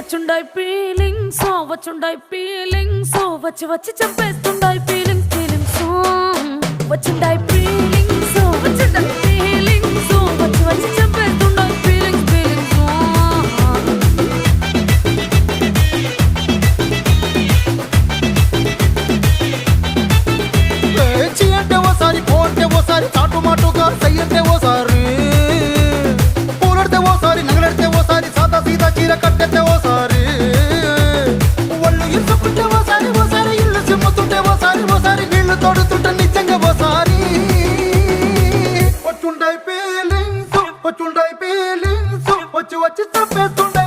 వచ్చుండాయి feelings వచ్చుండాయి feelings వచ్చి వచ్చి చంపేస్తుండాయి feelings feelings వచ్చుండాయి feelings వచ్చుండాయి feelings వచ్చి వచ్చి చంపేస్తుండాయి ఫీలింగ్స్ ఫీలింగ్స్ చీ అంటే ఓసారి పో అంటే ఓసారి చాటు మాటుగా సై అంటే ఓసారి పూలడితే ఓసారి నగలడితే ఓసారి సాదా సీదా చీర కట్టెత్తే ఓసారి ఒళ్ళు ఇసుకుంటే ఓసారి ఓసారి ఇల్లు సిమ్ముతుంటే ఓసారి ఓసారి నీళ్లు తోడుతుంటే నిజంగా ఓసారి వచ్చుండాయి ఫీలింగ్స్ వచ్చి వచ్చి చంపేస్తుండే